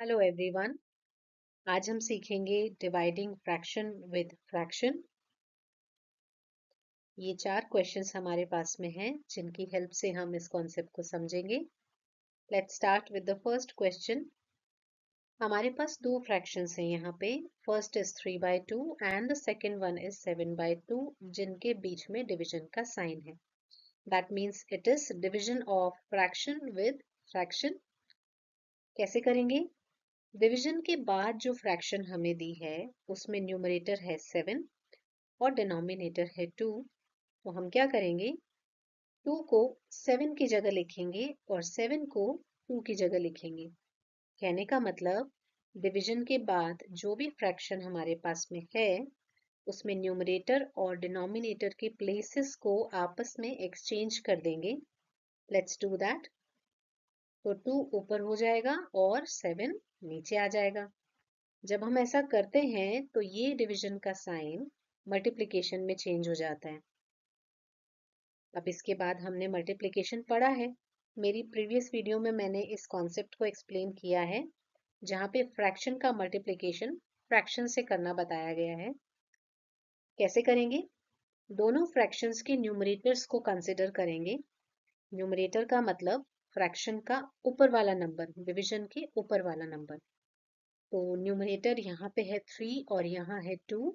Hello everyone. आज हम सीखेंगे डिवाइडिंग फ्रैक्शन विद फ्रैक्शन। ये 4 क्वेश्चंस हमारे पास में हैं जिनकी हेल्प से हम इस कॉन्सेप्ट को समझेंगे। Let's start with the first question. हमारे पास दो फ्रैक्शंस हैं यहाँ पे। First is 3/2 and the second one is 7/2, जिनके बीच में डिवीजन का साइन है। That means it is division of fraction with fraction. कैसे करेंगे? डिवीजन के बाद जो फ्रैक्शन हमें दी है उसमें न्यूमरेटर है 7 और डिनोमिनेटर है 2। तो हम क्या करेंगे? 2 को 7 की जगह लिखेंगे और 7 को 2 की जगह लिखेंगे। कहने का मतलब डिवीजन के बाद जो भी फ्रैक्शन हमारे पास में है उसमें न्यूमरेटर और डिनोमिनेटर के प्लेसेस को आपस में एक्सचेंज कर देंगे। Let's do that. तो 2 ऊपर हो जाएगा और 7 नीचे आ जाएगा। जब हम ऐसा करते हैं तो ये डिवीजन का साइन मल्टीप्लिकेशन में चेंज हो जाता है। अब इसके बाद हमने मल्टीप्लिकेशन पढ़ा है। मेरी प्रीवियस वीडियो में मैंने इस कॉन्सेप्ट को एक्सप्लेन किया है, जहाँ पे फ्रैक्शन का मल्टीप्लिकेशन फ्रैक्शन से करना बताया गया है। कैसे करेंगे? दोनों फ्रैक्शंस के न्यूमरेटर्स को कंसिडर करेंगे। न्यूमरेटर का मतलब फ्रैक्शन का ऊपर वाला नंबर, डिवीजन के ऊपर वाला नंबर। तो न्यूमरेटर यहाँ पे है 3 और यहाँ है 2।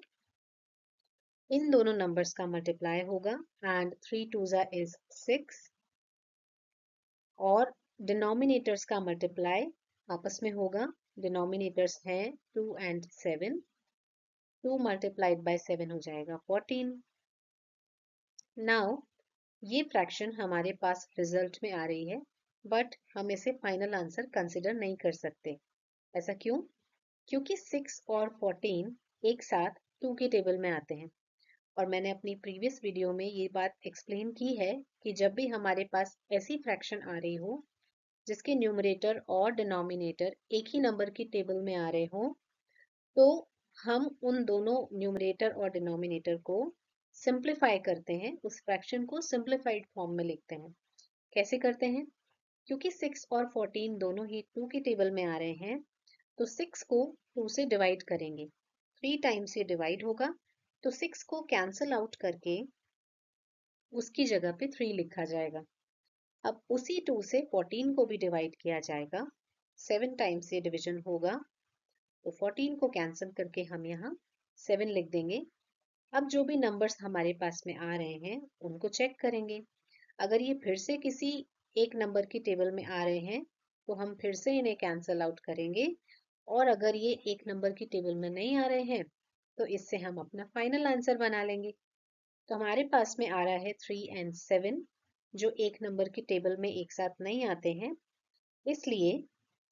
इन दोनों नंबर्स का मल्टीप्लाई होगा एंड 3 2s इज 6 और डिनोमिनेटर्स का मल्टीप्लाई आपस में होगा। डिनोमिनेटर्स हैं 2 एंड 7। 2 मल्टीप्लाइड बाय 7 हो जाएगा 14। नाउ ये फ्रैक्शन हमारे पास रिजल्ट में आ रही है, बट हम इसे फाइनल आंसर कंसिडर नहीं कर सकते। ऐसा क्यों? क्योंकि 6 और 14 एक साथ 2 के टेबल में आते हैं। और मैंने अपनी प्रीवियस वीडियो में ये बात एक्सप्लेन की है कि जब भी हमारे पास ऐसी फ्रैक्शन आ रही हो जिसके न्यूमरेटर और डिनोमिनेटर एक ही नंबर की टेबल में आ रहे हो, तो हम उन दोनों न्यूमरेटर और डिनोमिनेटर को सिंप्लीफाई करते हैं, उस फ्रैक्शन को सिंप्लीफाइड फॉर्म में लिखते हैं। कैसे करते हैं? क्योंकि 6 और 14 दोनों ही 2 की टेबल में आ रहे हैं, तो 6 को 2 से डिवाइड करेंगे। 3 टाइम्स ये डिवाइड होगा, तो 6 को कैंसल आउट करके उसकी जगह पे 3 लिखा जाएगा। अब उसी 2 से 14 को भी डिवाइड किया जाएगा। 7 टाइम्स ये डिवीजन होगा, तो 14 को कैंसिल करके हम यहाँ 7 लिख देंगे। अब जो भी नंबर्स हमारे पास में आ रहे हैं उनको चेक करेंगे। अगर ये फिर से किसी एक नंबर की टेबल में आ रहे हैं तो हम फिर से इन्हें कैंसिल आउट करेंगे, और अगर ये एक नंबर की टेबल में नहीं आ रहे हैं तो इससे हम अपना फाइनल आंसर बना लेंगे। तो हमारे पास में आ रहा है 3 एंड 7, जो एक नंबर की टेबल में एक साथ नहीं आते हैं। इसलिए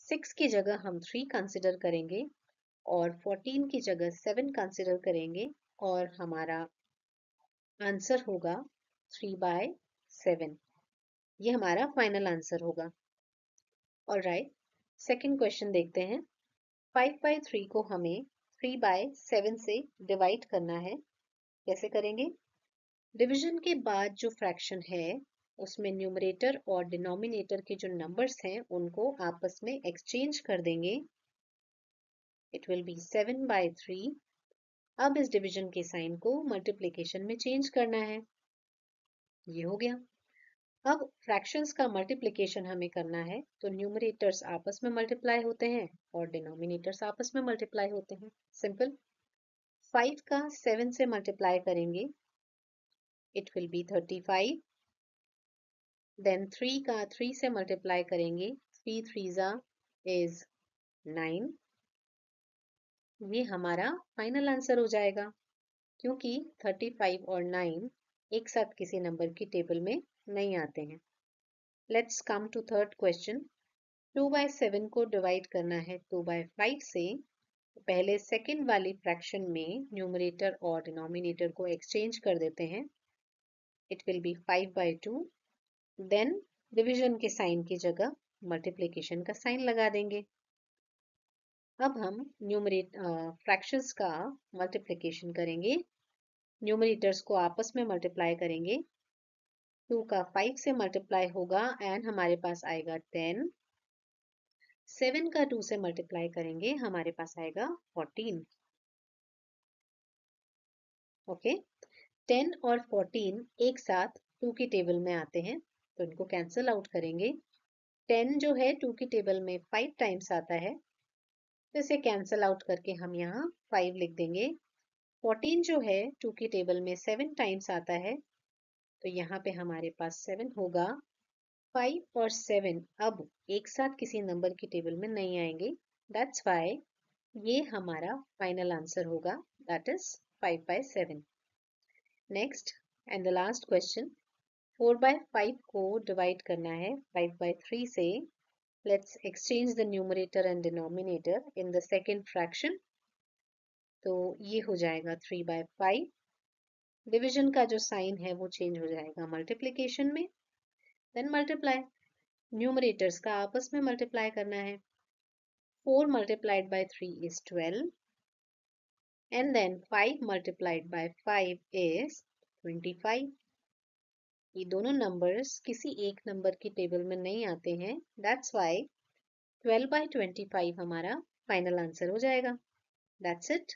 6 की जगह हम 3 कंसिडर करेंगे और 14 की जगह 7 कंसिडर करेंगे, और हमारा आंसर होगा 3/7। ये हमारा फाइनल आंसर होगा। ऑलराइट, सेकंड क्वेश्चन देखते हैं। 5/3 को हमें 3/7 से डिवाइड करना है। कैसे करेंगे? डिवीजन के बाद जो फ्रैक्शन है उसमें न्यूमरेटर और डिनोमिनेटर के जो नंबर्स हैं उनको आपस में एक्सचेंज कर देंगे। It will B 7/3। अब इस डिवीजन के साइन को मल्टीप्लिकेशन में चेंज करना है। ये हो गया। अब फ्रैक्शंस का मल्टीप्लिकेशन हमें करना है, तो न्यूमरेटर्स आपस में मल्टीप्लाई होते हैं और डिनोमिनेटर्स आपस में मल्टीप्लाई होते हैं। सिंपल। 5 का 7 से मल्टीप्लाई करेंगे, इट विल बी 35। देन 3 का 3 से मल्टीप्लाई करेंगे, 3 3s इज 9। ये हमारा फाइनल आंसर हो जाएगा, क्योंकि 35 और 9 एक साथ किसी नंबर की टेबल में नहीं आते हैं। Let's come to third question. 2/7 को डिवाइड करना है 2/5 से। पहले सेकंड वाली फ्रैक्शन में न्यूमरेटर और डिनोमिनेटर को एक्सचेंज कर देते हैं। It will be 5/2। Then division के साइन की जगह मल्टीप्लिकेशन का साइन लगा देंगे। अब हम न्यूमरेट फ्रैक्शंस का मल्टीप्लिकेशन करेंगे। न्यूमरेटर्स को आपस में मल्टीप्लाई करेंगे। 2 का 5 से मल्टीप्लाई होगा एंड हमारे पास आएगा 10। 7 का 2 से मल्टीप्लाई करेंगे, हमारे पास आएगा 14। ओके, 10 और 14 एक साथ 2 की टेबल में आते हैं, तो इनको कैंसिल आउट करेंगे। 10 जो है 2 की टेबल में 5 टाइम्स आता है, तो इसे कैंसिल आउट करके हम यहाँ 5 लिख देंगे। 14 जो है 2 की टेबल में 7 टाइम्स आता है, तो यहाँ पे हमारे पास 7 होगा। 5 और 7 अब एक साथ किसी नंबर की टेबल में नहीं आएंगे, दैट्स वाई ये हमारा फाइनल आंसर होगा, that is 5/7। Next and the last question, 4/5 को डिवाइड करना है 5/3 से। Let's exchange the numerator and denominator in the second fraction. तो ये हो जाएगा 3/5। डिविजन का जो साइन है वो चेंज हो जाएगा मल्टीप्लीकेशन में। देन मल्टीप्लाई, न्यूमरेटर्स का आपस में मल्टीप्लाई करना है। 4 multiplied by 3 is 12, and then 5 multiplied by 5 is 25. ये दोनों नंबर्स किसी एक नंबर की टेबल में नहीं आते हैं, दैट्स वाई 12/25 हमारा फाइनल आंसर हो जाएगा। That's it.